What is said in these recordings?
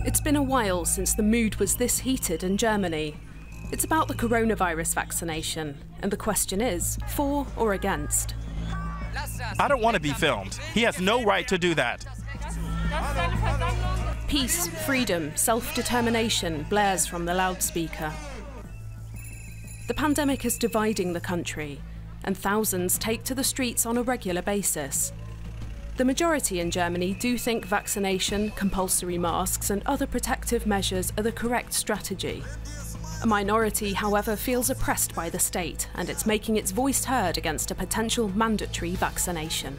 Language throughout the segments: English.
It's been a while since the mood was this heated in Germany. It's about the coronavirus vaccination, and the question is, for or against? I don't want to be filmed. He has no right to do that. Peace, freedom, self-determination blares from the loudspeaker. The pandemic is dividing the country, and thousands take to the streets on a regular basis. The majority in Germany do think vaccination, compulsory masks and other protective measures are the correct strategy. A minority, however, feels oppressed by the state, and it's making its voice heard against a potential mandatory vaccination.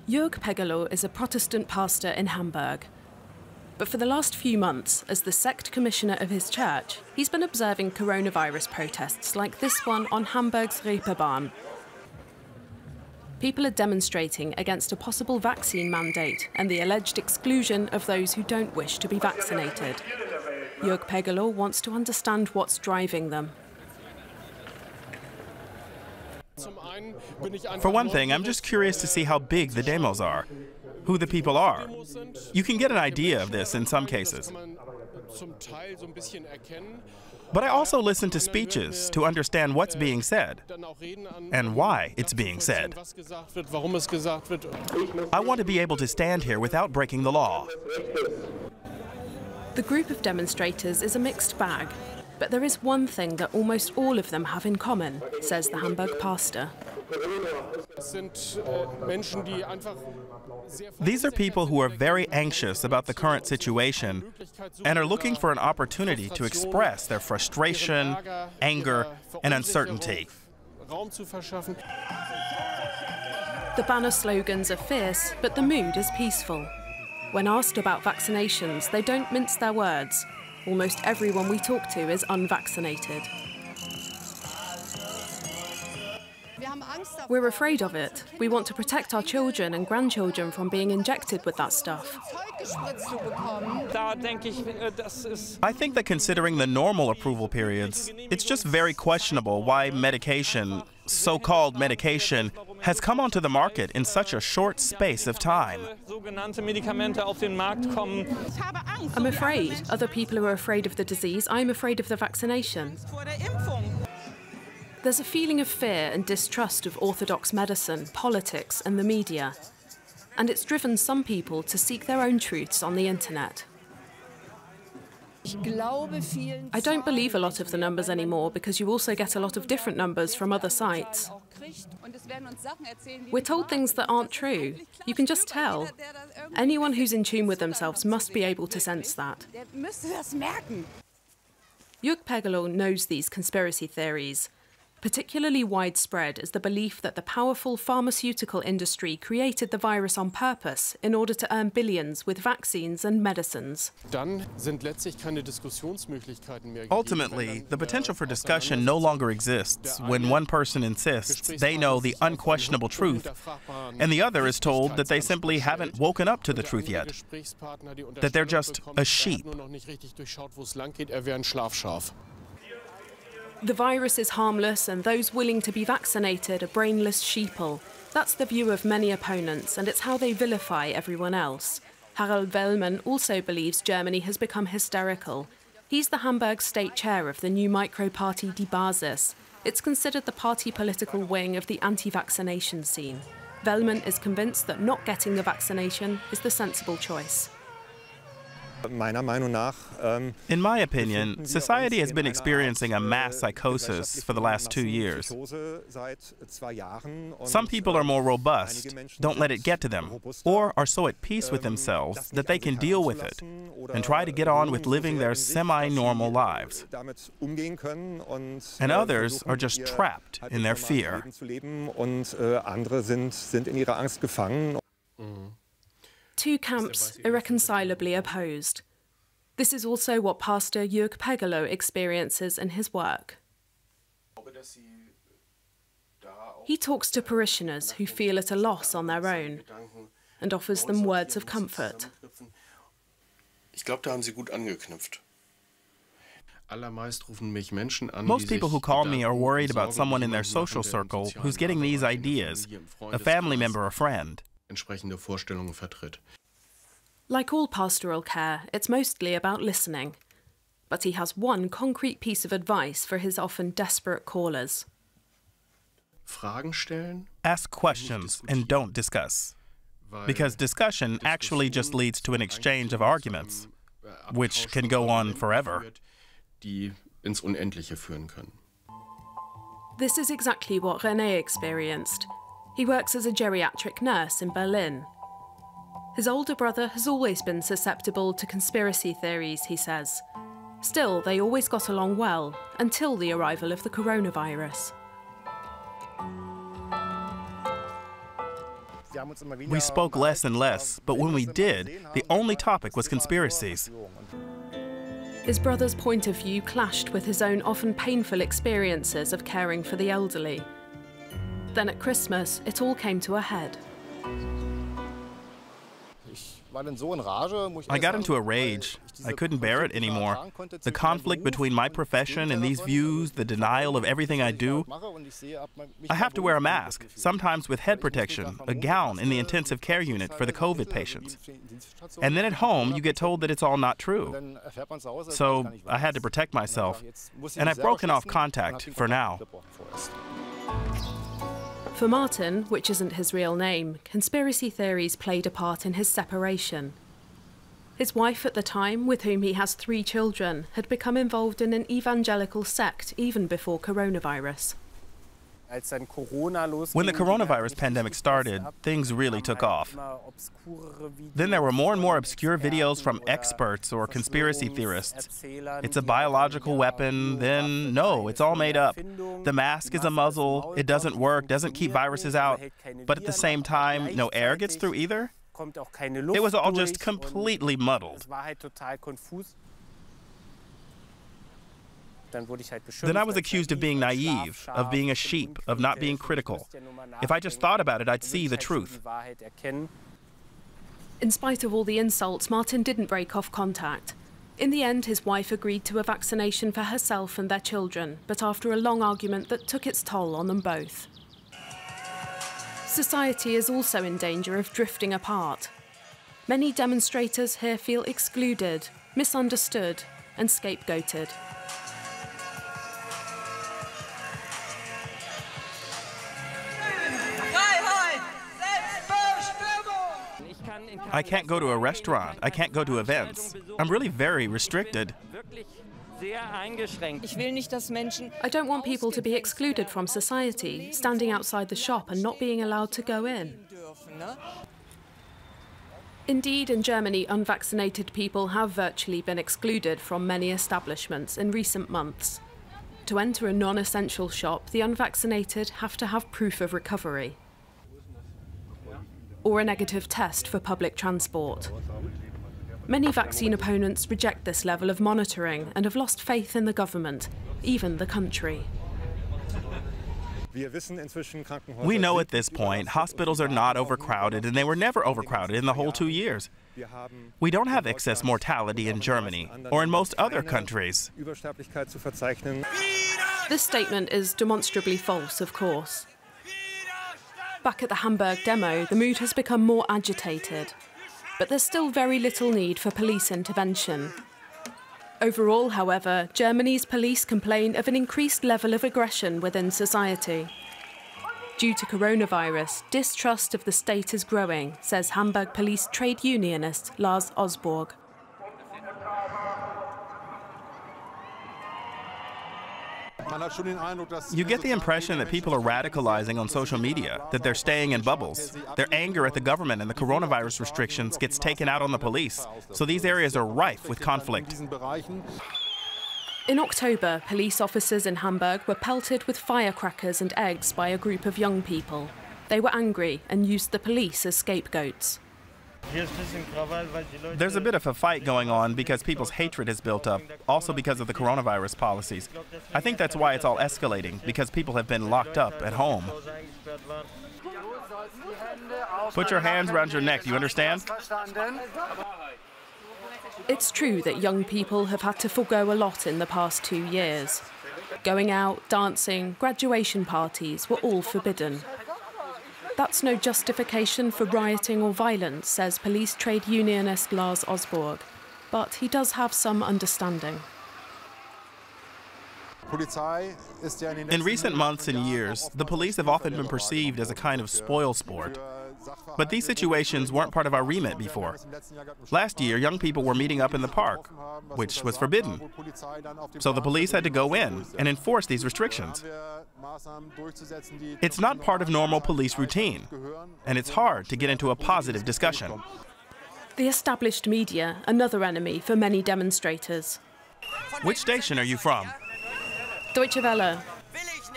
Jörg Pegelow is a Protestant pastor in Hamburg. But for the last few months, as the sect commissioner of his church, he's been observing coronavirus protests like this one on Hamburg's Reeperbahn. People are demonstrating against a possible vaccine mandate and the alleged exclusion of those who don't wish to be vaccinated. Jörg Pegelow wants to understand what's driving them. For one thing, I'm just curious to see how big the demos are, who the people are. You can get an idea of this in some cases. But I also listen to speeches to understand what's being said and why it's being said. I want to be able to stand here without breaking the law. The group of demonstrators is a mixed bag. But there is one thing that almost all of them have in common, says the Hamburg pastor. These are people who are very anxious about the current situation and are looking for an opportunity to express their frustration, anger, and uncertainty. The banner slogans are fierce, but the mood is peaceful. When asked about vaccinations, they don't mince their words. Almost everyone we talk to is unvaccinated. We're afraid of it. We want to protect our children and grandchildren from being injected with that stuff. I think that considering the normal approval periods, it's just very questionable why medication, so-called medication, has come onto the market in such a short space of time. I'm afraid. Other people are afraid of the disease. I'm afraid of the vaccination. There's a feeling of fear and distrust of orthodox medicine, politics, and the media. And it's driven some people to seek their own truths on the internet. I don't believe a lot of the numbers anymore because you also get a lot of different numbers from other sites. We're told things that aren't true. You can just tell. Anyone who's in tune with themselves must be able to sense that. Jörg Pegelow knows these conspiracy theories. Particularly widespread is the belief that the powerful pharmaceutical industry created the virus on purpose in order to earn billions with vaccines and medicines. Ultimately, the potential for discussion no longer exists when one person insists they know the unquestionable truth and the other is told that they simply haven't woken up to the truth yet, that they're just a sheep. The virus is harmless and those willing to be vaccinated are brainless sheeple. That's the view of many opponents, and it's how they vilify everyone else. Harald Wellmann also believes Germany has become hysterical. He's the Hamburg state chair of the new micro-party Die Basis. It's considered the party political wing of the anti-vaccination scene. Wellmann is convinced that not getting the vaccination is the sensible choice. In my opinion, society has been experiencing a mass psychosis for the last 2 years. Some people are more robust, don't let it get to them, or are so at peace with themselves that they can deal with it and try to get on with living their semi-normal lives. And others are just trapped in their fear. Two camps irreconcilably opposed. This is also what Pastor Jörg Pegelow experiences in his work. He talks to parishioners who feel at a loss on their own and offers them words of comfort. Ich glaube, da haben Sie gut angeknüpft. Most people who call me are worried about someone in their social circle who's getting these ideas, a family member or friend. Like all pastoral care, it's mostly about listening. But he has one concrete piece of advice for his often desperate callers. Ask questions and don't discuss. Because discussion actually just leads to an exchange of arguments, which can go on forever. This is exactly what René experienced. He works as a geriatric nurse in Berlin. His older brother has always been susceptible to conspiracy theories, he says. Still, they always got along well, until the arrival of the coronavirus. We spoke less and less, but when we did, the only topic was conspiracies. His brother's point of view clashed with his own often painful experiences of caring for the elderly. Then at Christmas, it all came to a head. I got into a rage. I couldn't bear it anymore. The conflict between my profession and these views, the denial of everything I do. I have to wear a mask, sometimes with head protection, a gown in the intensive care unit for the COVID patients. And then at home, you get told that it's all not true. So I had to protect myself, and I've broken off contact for now. For Martin, which isn't his real name, conspiracy theories played a part in his separation. His wife at the time, with whom he has 3 children, had become involved in an evangelical sect even before coronavirus. When the coronavirus pandemic started, things really took off. Then there were more and more obscure videos from experts or conspiracy theorists. It's a biological weapon, then no, it's all made up. The mask is a muzzle, it doesn't work, doesn't keep viruses out, but at the same time, no air gets through either. It was all just completely muddled. Then I was accused of being naive, of being a sheep, of not being critical. If I just thought about it, I'd see the truth. In spite of all the insults, Martin didn't break off contact. In the end, his wife agreed to a vaccination for herself and their children, but after a long argument that took its toll on them both. Society is also in danger of drifting apart. Many demonstrators here feel excluded, misunderstood, and scapegoated. I can't go to a restaurant. I can't go to events. I'm really very restricted. I don't want people to be excluded from society, standing outside the shop and not being allowed to go in. Indeed, in Germany, unvaccinated people have virtually been excluded from many establishments in recent months. To enter a non-essential shop, the unvaccinated have to have proof of recovery or a negative test for public transport. Many vaccine opponents reject this level of monitoring and have lost faith in the government, even the country. We know at this point hospitals are not overcrowded, and they were never overcrowded in the whole 2 years. We don't have excess mortality in Germany or in most other countries. This statement is demonstrably false, of course. Back at the Hamburg demo, the mood has become more agitated. But there's still very little need for police intervention. Overall, however, Germany's police complain of an increased level of aggression within society. Due to coronavirus, distrust of the state is growing, says Hamburg police trade unionist Lars Osborg. You get the impression that people are radicalizing on social media, that they're staying in bubbles. Their anger at the government and the coronavirus restrictions gets taken out on the police, so these areas are rife with conflict. In October, police officers in Hamburg were pelted with firecrackers and eggs by a group of young people. They were angry and used the police as scapegoats. There's a bit of a fight going on because people's hatred has built up, also because of the coronavirus policies. I think that's why it's all escalating, because people have been locked up at home. Put your hands around your neck, do you understand? It's true that young people have had to forego a lot in the past 2 years. Going out, dancing, graduation parties were all forbidden. That's no justification for rioting or violence, says police trade unionist Lars Osborg, but he does have some understanding. In recent months and years, the police have often been perceived as a kind of spoil sport. But these situations weren't part of our remit before. Last year, young people were meeting up in the park, which was forbidden. So the police had to go in and enforce these restrictions. It's not part of normal police routine, and it's hard to get into a positive discussion. The established media, another enemy for many demonstrators. Which station are you from? Deutsche Welle.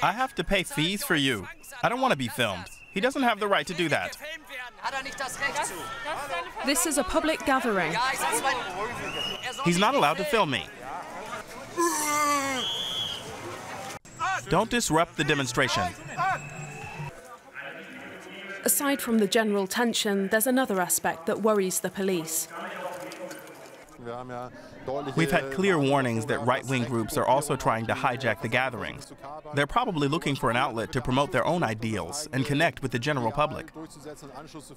I have to pay fees for you. I don't want to be filmed. He doesn't have the right to do that. This is a public gathering. He's not allowed to film me. Don't disrupt the demonstration. Aside from the general tension, there's another aspect that worries the police. We've had clear warnings that right-wing groups are also trying to hijack the gatherings. They're probably looking for an outlet to promote their own ideals and connect with the general public.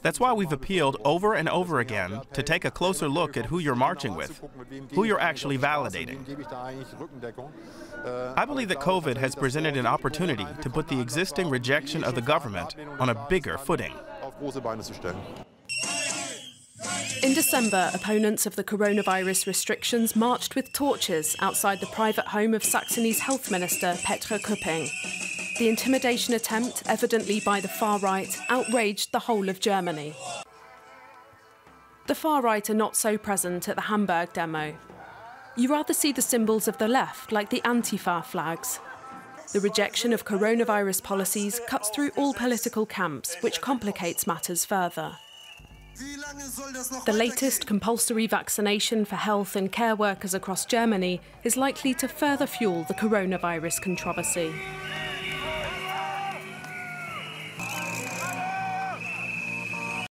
That's why we've appealed over and over again to take a closer look at who you're marching with, who you're actually validating. I believe that COVID has presented an opportunity to put the existing rejection of the government on a bigger footing. In December, opponents of the coronavirus restrictions marched with torches outside the private home of Saxony's health minister, Petra Köpping. The intimidation attempt, evidently by the far right, outraged the whole of Germany. The far right are not so present at the Hamburg demo. You rather see the symbols of the left, like the anti-vaxxer flags. The rejection of coronavirus policies cuts through all political camps, which complicates matters further. The latest compulsory vaccination for health and care workers across Germany is likely to further fuel the coronavirus controversy.